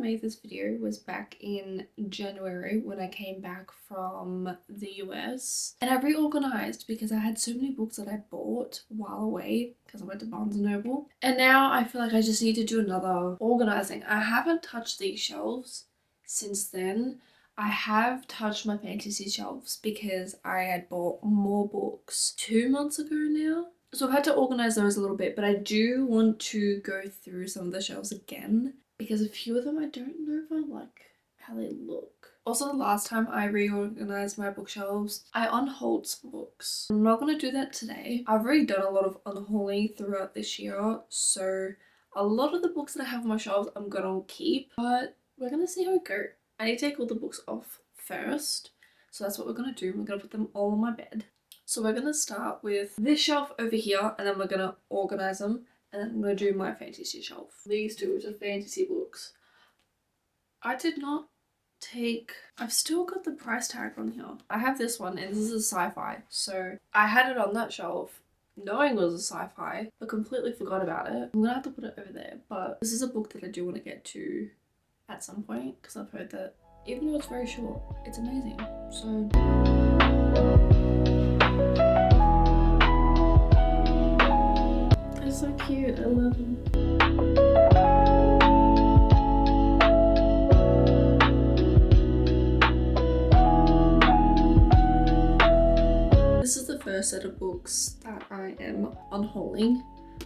made this video was back in January when I came back from the US, and I reorganized because I had so many books that I bought while away because I went to Barnes & Noble, and now I feel like I just need to do another organizing. I haven't touched these shelves since then. I have touched my fantasy shelves because I had bought more books 2 months ago now. So I've had to organize those a little bit, but I do want to go through some of the shelves again because a few of them I don't know if I like how they look. Also, the last time I reorganized my bookshelves, I unhauled some books. I'm not going to do that today. I've already done a lot of unhauling throughout this year, so a lot of the books that I have on my shelves I'm going to keep, but we're going to see how it goes. I need to take all the books off first, so that's what we're going to do. We're going to put them all on my bed. So we're going to start with this shelf over here, and then we're going to organize them, and then I'm going to do my fantasy shelf. These two, which are fantasy books. I did not take... I've still got the price tag on here. I have this one, and this is a sci-fi, so I had it on that shelf knowing it was a sci-fi, but completely forgot about it. I'm going to have to put it over there, but this is a book that I do want to get to at some point, because I've heard that even though it's very short, it's amazing. So... they're so cute, I love them. This is the first set of books that I am unhauling.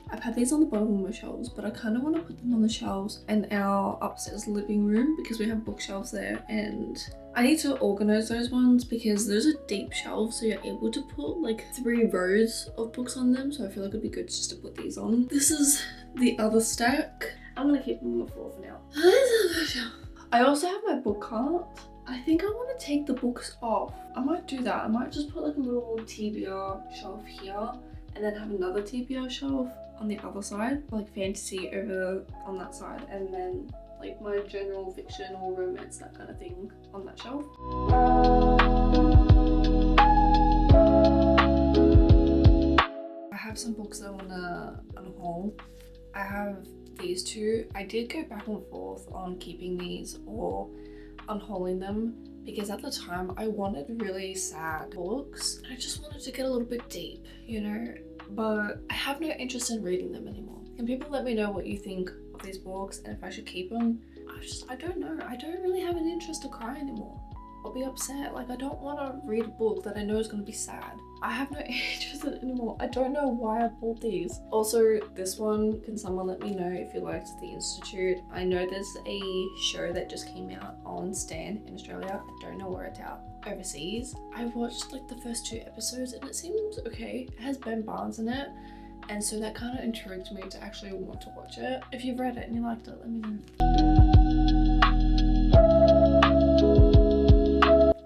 I've had these on the bottom of my shelves, but I kind of want to put them on the shelves in our upstairs living room because we have bookshelves there, and I need to organize those ones because those are deep shelves, so you're able to put like 3 rows of books on them, so I feel like it'd be good just to put these on. This is the other stack. I'm gonna keep them on the floor for now. I also have my book cart. I think I want to take the books off. I might do that. I might just put like a little TBR shelf here and then have another TBR shelf on the other side, like fantasy over on that side, and then like my general fiction or romance, that kind of thing, on that shelf. I have some books I want to unhaul. I have these two. I did go back and forth on keeping these or unhauling them because at the time I wanted really sad books. I just wanted to get a little bit deep, you know, but I have no interest in reading them anymore. Can people let me know what you think of these books and if I should keep them? I don't know. I don't really have an interest to cry anymore. I'll be upset. Like, I don't want to read a book that I know is going to be sad. I have no interest in it anymore. I don't know why I bought these. Also, this one, can someone let me know if you liked The Institute? I know there's a show that just came out on Stan in Australia. I don't know where it's out overseas. I watched like the first 2 episodes and it seems okay. It has Ben Barnes in it, and so that kind of intrigued me to actually want to watch it. If you've read it and you liked it, let me know.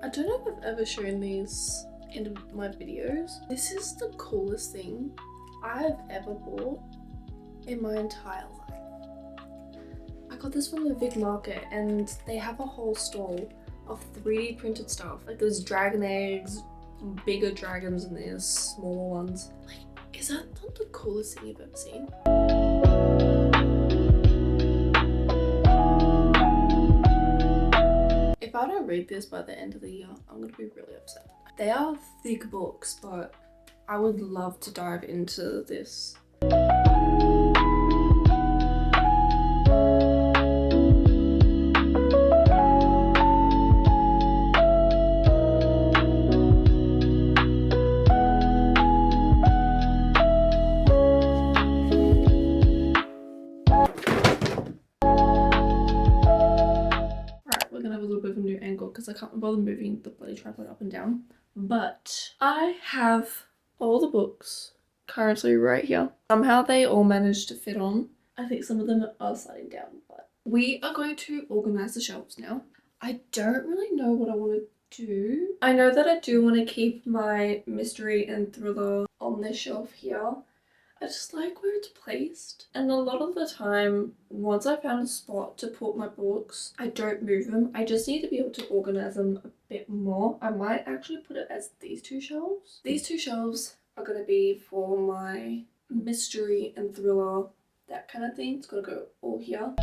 I don't know if I've ever shown these in my videos. This is the coolest thing I've ever bought in my entire life. I got this from the Vic Market, and they have a whole stall of 3D printed stuff. Like, there's dragon eggs, bigger dragons, and there's smaller ones. Like, is that not the coolest thing you've ever seen? If I don't read this by the end of the year, I'm gonna be really upset. They are thick books, but I would love to dive into this. Because I can't bother moving the bloody tripod up and down. But I have all the books currently right here. Somehow they all managed to fit on. I think some of them are sliding down, but we are going to organize the shelves now. I don't really know what I want to do. I know that I do want to keep my mystery and thriller on this shelf here. I just like where it's placed, and a lot of the time once I found a spot to put my books, I don't move them. I just need to be able to organize them a bit more. I might actually put it as these 2 shelves. These 2 shelves are going to be for my mystery and thriller, that kind of thing. It's going to go all here.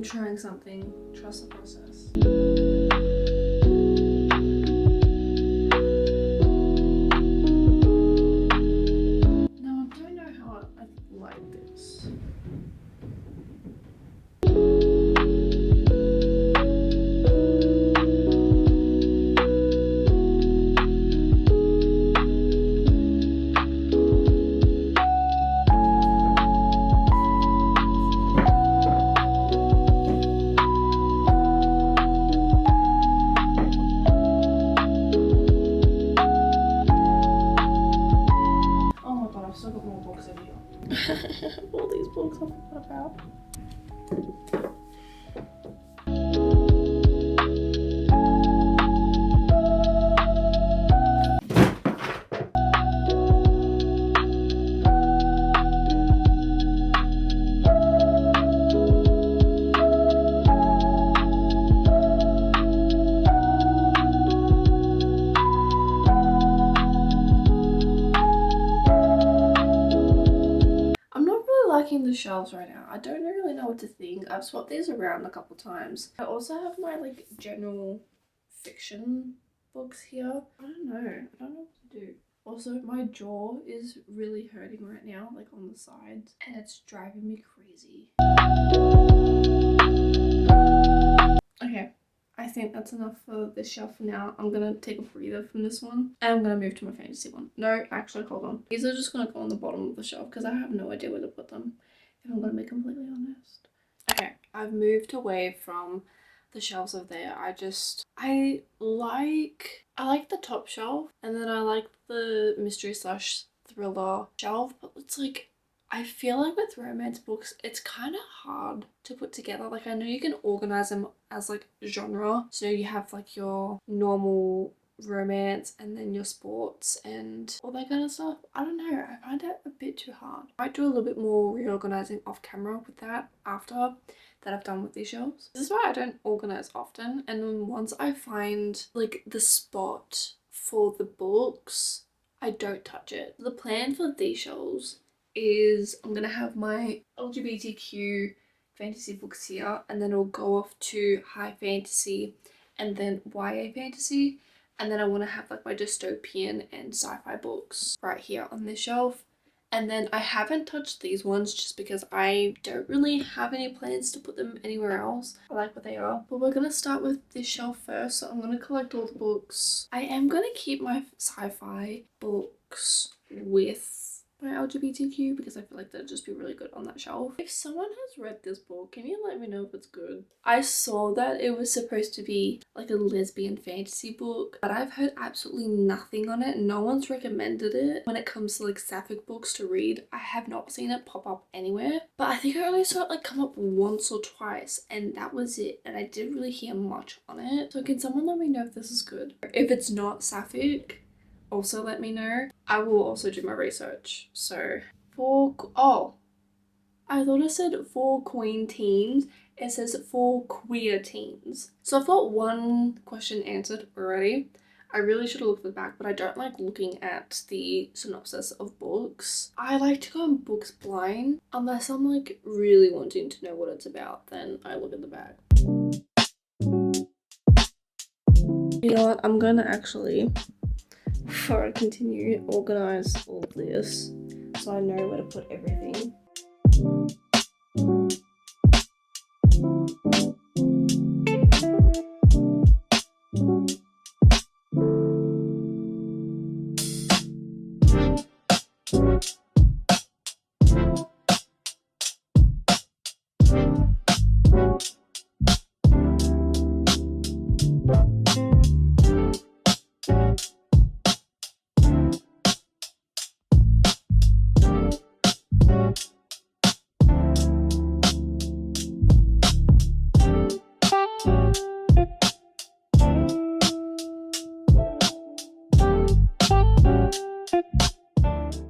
I'm trying something. Trust the process. Now I don't know how I like this. I've still got more books over here. All these books I forgot about. Liking the shelves right now. I don't really know what to think. I've swapped these around a couple times. I also have my like general fiction books here. I don't know what to do. Also, my jaw is really hurting right now, like on the sides, and it's driving me crazy. Okay, I think that's enough for this shelf for now. I'm gonna take a breather from this one and I'm gonna move to my fantasy one. No, actually, hold on. These are just gonna go on the bottom of the shelf because I have no idea where to put them, if I'm gonna be completely honest. Okay, I've moved away from the shelves over there. I like the top shelf, and then I like the mystery slash thriller shelf, but it's like, I feel like with romance books, it's kind of hard to put together. Like, I know you can organize them as like genre. So you have like your normal romance and then your sports and all that kind of stuff. I don't know. I find it a bit too hard. I might do a little bit more reorganizing off camera with that after that I've done with these shelves. This is why I don't organize often. And then once I find like the spot for the books, I don't touch it. The plan for these shelves is I'm gonna have my LGBTQ fantasy books here, and then it'll go off to high fantasy and then YA fantasy, and then I want to have like my dystopian and sci-fi books right here on this shelf. And then I haven't touched these ones just because I don't really have any plans to put them anywhere else. I like what they are. But we're gonna start with this shelf first. So I'm gonna collect all the books. I am gonna keep my sci-fi books with my LGBTQ because I feel like that'd just be really good on that shelf. If someone has read this book, can you let me know if it's good? I saw that it was supposed to be like a lesbian fantasy book, but I've heard absolutely nothing on it. No one's recommended it. When it comes to like sapphic books to read, I have not seen it pop up anywhere, but I think I only saw it like come up once or twice, and that was it, and I didn't really hear much on it. So can someone let me know if this is good? If it's not sapphic, also let me know. I will also do my research. So I thought it said for queen teens. It says for queer teens. So I've got one question answered already. I really should have looked at the back, but I don't like looking at the synopsis of books. I like to go on books blind. Unless I'm like really wanting to know what it's about, then I look at the back. You know what? I'm gonna actually, before I continue, organize all of this so I know where to put everything.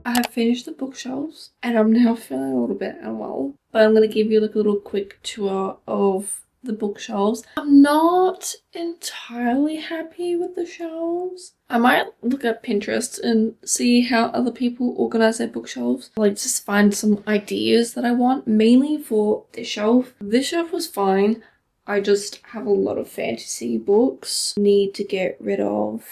I have finished the bookshelves and I'm now feeling a little bit unwell, but I'm going to give you like a little quick tour of the bookshelves. I'm not entirely happy with the shelves. I might look at Pinterest and see how other people organize their bookshelves. Like just find some ideas that I want, mainly for this shelf. This shelf was fine. I just have a lot of fantasy books. Need to get rid of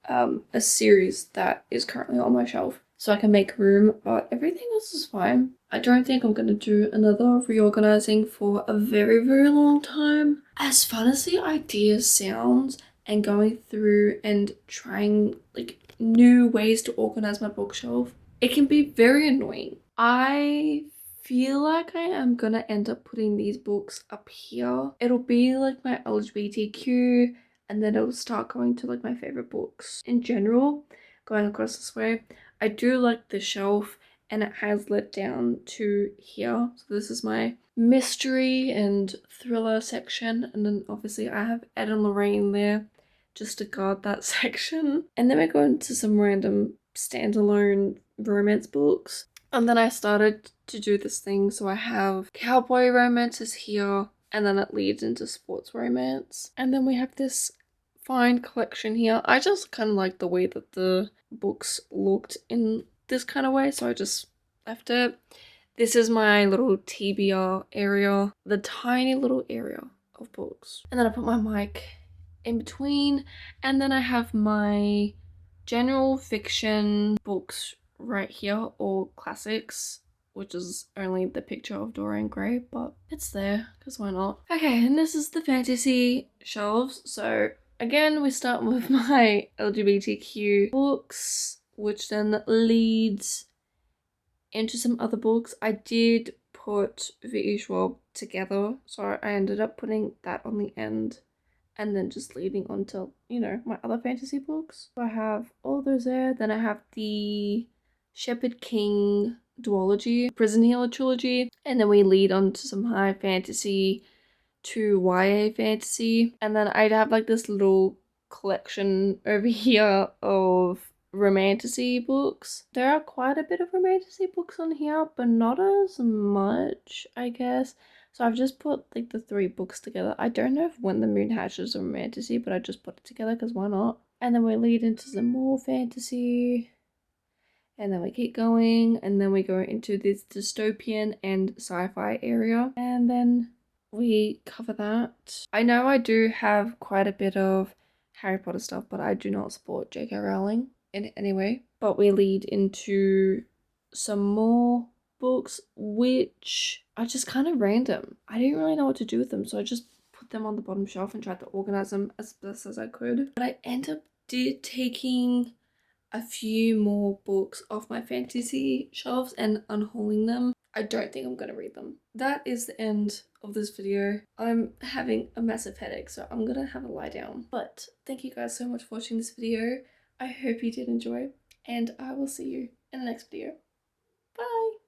a series that is currently on my shelf so I can make room, but everything else is fine. I don't think I'm gonna do another reorganizing for a very, very long time. As fun as the idea sounds, and going through and trying like new ways to organize my bookshelf, it can be very annoying. I feel like I am gonna end up putting these books up here. It'll be like my LGBTQ, and then it'll start going to like my favorite books in general, going across this way. I do like the shelf, and it has let down to here. So this is my mystery and thriller section, and then obviously I have Ed and Lorraine there just to guard that section. And then we go into some random standalone romance books. And then I started to do this thing, so I have cowboy romances here, and then it leads into sports romance. And then we have this fine collection here. I just kind of like the way that the books looked in this kind of way, so I just left it. This is my little TBR area, the tiny little area of books. And then I put my mic in between, and then I have my general fiction books right here, or classics, which is only the picture of Dorian Gray, but it's there because why not? Okay, and this is the fantasy shelves. So again, we start with my LGBTQ books, which then leads into some other books. I did put V.E. Schwab together, so I ended up putting that on the end and then just leading on to, you know, my other fantasy books. So I have all those there. Then I have the Shepherd King duology, Prison Healer trilogy, and then we lead on to some high fantasy to YA fantasy. And then I'd have like this little collection over here of romantasy books. There are quite a bit of romantasy books on here, but not as much, I guess. So I've just put like the 3 books together. I don't know if When the Moon Hatches or romantasy, but I just put it together because why not? And then we lead into some more fantasy. And then we keep going, and then we go into this dystopian and sci-fi area, and then we cover that. I know I do have quite a bit of Harry Potter stuff, but I do not support J.K. Rowling in any way. But we lead into some more books, which are just kind of random. I didn't really know what to do with them, so I just put them on the bottom shelf and tried to organize them as best as I could. But I ended up taking a few more books off my fantasy shelves and unhauling them. I don't think I'm gonna read them. That is the end of this video. I'm having a massive headache, so I'm gonna have a lie down. But thank you guys so much for watching this video. I hope you did enjoy, and I will see you in the next video. Bye!